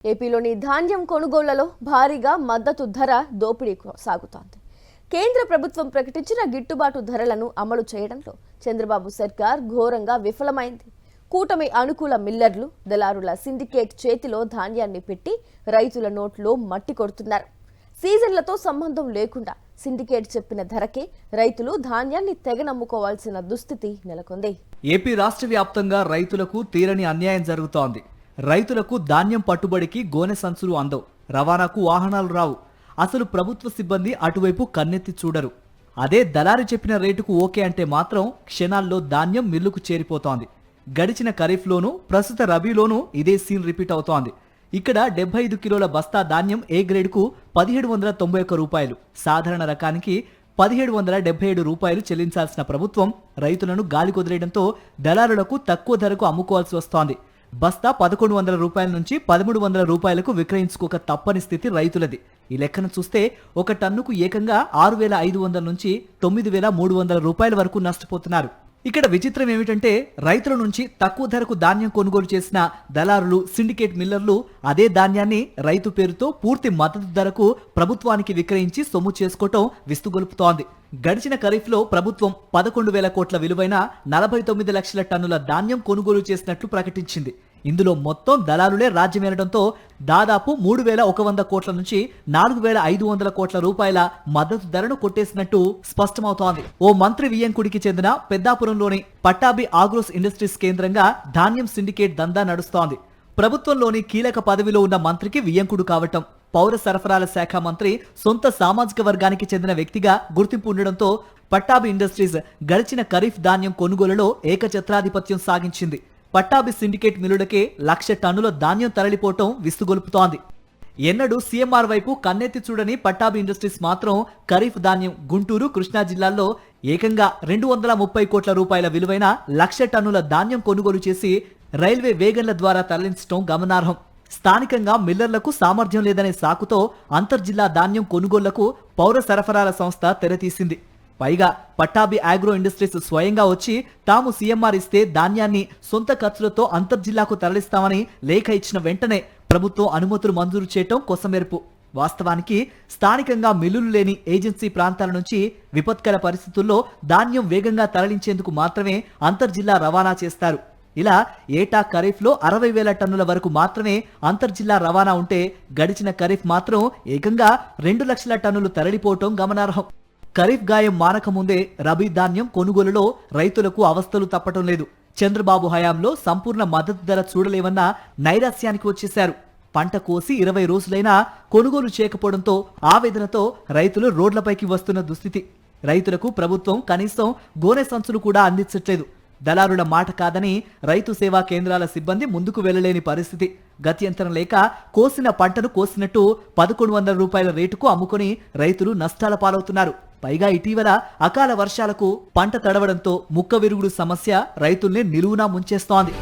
ఏపీలోని ధాన్యం కొనుగోళ్లలో భారీగా మద్దతు ధర దోపిడీ సాగుతోంది. కేంద్ర ప్రభుత్వం ప్రకటించిన గిట్టుబాటు ధరలను అమలు చేయడంలో చంద్రబాబు సర్కార్ ఘోరంగా విఫలమైంది. కూటమి అనుకూల మిల్లర్లు, దళారుల సిండికేట్ చేతిలో ధాన్యాన్ని పెట్టి రైతుల నోట్లో మట్టి కొడుతున్నారు. సీజన్లతో సంబంధం లేకుండా సిండికేట్ చెప్పిన ధరకే రైతులు ధాన్యాన్ని తెగనమ్ముకోవాల్సిన దుస్థితి నెలకొంది. ఏపీ రాష్ట్ర వ్యాప్తంగా రైతులకు తీరని అన్యాయం జరుగుతోంది. రైతులకు ధాన్యం పట్టుబడికి గోనె సంచులు అందవు, రవాణాకు వాహనాలు రావు. అసలు ప్రభుత్వ సిబ్బంది అటువైపు కన్నెత్తి చూడరు. అదే దళారి చెప్పిన రేటుకు ఓకే అంటే మాత్రం క్షణాల్లో ధాన్యం మిల్లుకు చేరిపోతోంది. గడిచిన ఖరీఫ్లోనూ ప్రస్తుత రబీలోనూ ఇదే సీన్ రిపీట్ అవుతోంది. ఇక్కడ 75 కిలోల బస్తా ధాన్యం ఏ గ్రేడ్కు 1791 రూపాయలు, సాధారణ రకానికి 1777 రూపాయలు చెల్లించాల్సిన ప్రభుత్వం రైతులను గాలి కుదిరేయడంతో దళారులకు తక్కువ ధరకు అమ్ముకోవాల్సి వస్తోంది. బస్తా 1100 రూపాయల నుంచి 1300 రూపాయలకు విక్రయించుకోక తప్పని స్థితి రైతులది. ఈ లెక్కను చూస్తే ఒక టన్నుకు ఏకంగా 6500 నుంచి 9300 రూపాయల వరకు నష్టపోతున్నారు. ఇక్కడ విచిత్రం ఏమిటంటే రైతుల నుంచి తక్కువ ధరకు ధాన్యం కొనుగోలు చేసిన దళారులు, సిండికేట్ మిల్లర్లు అదే ధాన్యాన్ని రైతు పేరుతో పూర్తి మద్దతు ధరకు ప్రభుత్వానికి విక్రయించి సొమ్ము చేసుకోవటం విస్తుగొలుపుతోంది. గడిచిన ఖరీఫ్లో ప్రభుత్వం 11,000 కోట్ల విలువైన 49 లక్షల టన్నుల ధాన్యం కొనుగోలు చేసినట్లు ప్రకటించింది. ఇందులో మొత్తం దళారులే రాజ్యమేరడంతో దాదాపు 3,100 కోట్ల నుంచి 4,500 కోట్ల రూపాయల మద్దతు ధరను కొట్టేసినట్టు స్పష్టమవుతోంది. ఓ మంత్రి వియ్యంకుడికి చెందిన పెద్దాపురంలోని పట్టాభి ఆగ్రోస్ ఇండస్ట్రీస్ కేంద్రంగా ధాన్యం సిండికేట్ దందా నడుస్తోంది. ప్రభుత్వంలోని కీలక పదవిలో ఉన్న మంత్రికి వియ్యంకుడు కావటం, పౌర సరఫరాల శాఖ మంత్రి సొంత సామాజిక వర్గానికి చెందిన వ్యక్తిగా గుర్తింపు ఉండడంతో పట్టాభి ఇండస్ట్రీస్ గడిచిన ఖరీఫ్ ధాన్యం కొనుగోలులో ఏకఛత్రాధిపత్యం సాగించింది. పట్టాభి సిండికేట్ మిల్లులకే 1,00,000 టన్నుల ధాన్యం తరలిపోవటం విస్తుగొలుపుతోంది. ఎన్నడూ సీఎంఆర్ వైపు కన్నెత్తి చూడని పట్టాభి ఇండస్ట్రీస్ మాత్రం ఖరీఫ్ ధాన్యం గుంటూరు, కృష్ణా జిల్లాల్లో ఏకంగా 230 కోట్ల రూపాయల విలువైన 1,00,000 టన్నుల ధాన్యం కొనుగోలు చేసి రైల్వే వేగన్ల ద్వారా తరలించడం గమనార్హం. స్థానికంగా మిల్లర్లకు సామర్థ్యం లేదనే సాకుతో అంతర్జిల్లా ధాన్యం కొనుగోళ్లకు పౌర సరఫరాల సంస్థ తెరతీసింది. పైగా పట్టాభి ఆగ్రో ఇండస్ట్రీస్ స్వయంగా వచ్చి తాము సీఎంఆర్ ఇస్తే ధాన్యాన్ని సొంత ఖర్చులతో అంతర్జిల్లాకు తరలిస్తామని లేఖ ఇచ్చిన వెంటనే ప్రభుత్వం అనుమతులు మంజూరు చేయటం కొసమెరుపు. వాస్తవానికి స్థానికంగా మిల్లులు లేని ఏజెన్సీ ప్రాంతాల నుంచి విపత్కర పరిస్థితుల్లో ధాన్యం వేగంగా తరలించేందుకు మాత్రమే అంతర్జిల్లా రవాణా చేస్తారు. ఇలా ఏటా ఖరీఫ్లో 60,000 టన్నుల వరకు మాత్రమే అంతర్జిల్లా రవాణా ఉంటే గడిచిన ఖరీఫ్ మాత్రం ఏకంగా 2 లక్షల టన్నులు తరలిపోవటం గమనార్హం. ఖరీఫ్ గాయం మానక ముందే రబీ ధాన్యం కొనుగోలులో రైతులకు అవస్థలు తప్పటం లేదు. చంద్రబాబు హయాంలో సంపూర్ణ మద్దతు ధర చూడలేవన్న నైరాస్యానికి వచ్చేశారు. పంట కోసి 20 రోజులైనా కొనుగోలు చేయకపోవడంతో ఆవేదనతో రైతులు రోడ్లపైకి వస్తున్న దుస్థితి. రైతులకు ప్రభుత్వం కనీసం గోనె సంచులు కూడా అందించట్లేదు. దళారుల మాట కాదని రైతు సేవా కేంద్రాల సిబ్బంది ముందుకు వెళ్లలేని పరిస్థితి. గత్యంతరం లేక కోసిన పంటను కోసినట్టు 1,100 రూపాయల రేటుకు అమ్ముకుని రైతులు నష్టాల పాలవుతున్నారు. పైగా ఇటీవల అకాల వర్షాలకు పంట తడవడంతో ముక్క విరుగుడు సమస్య రైతుల్ని నిలువునా ముంచేస్తోంది.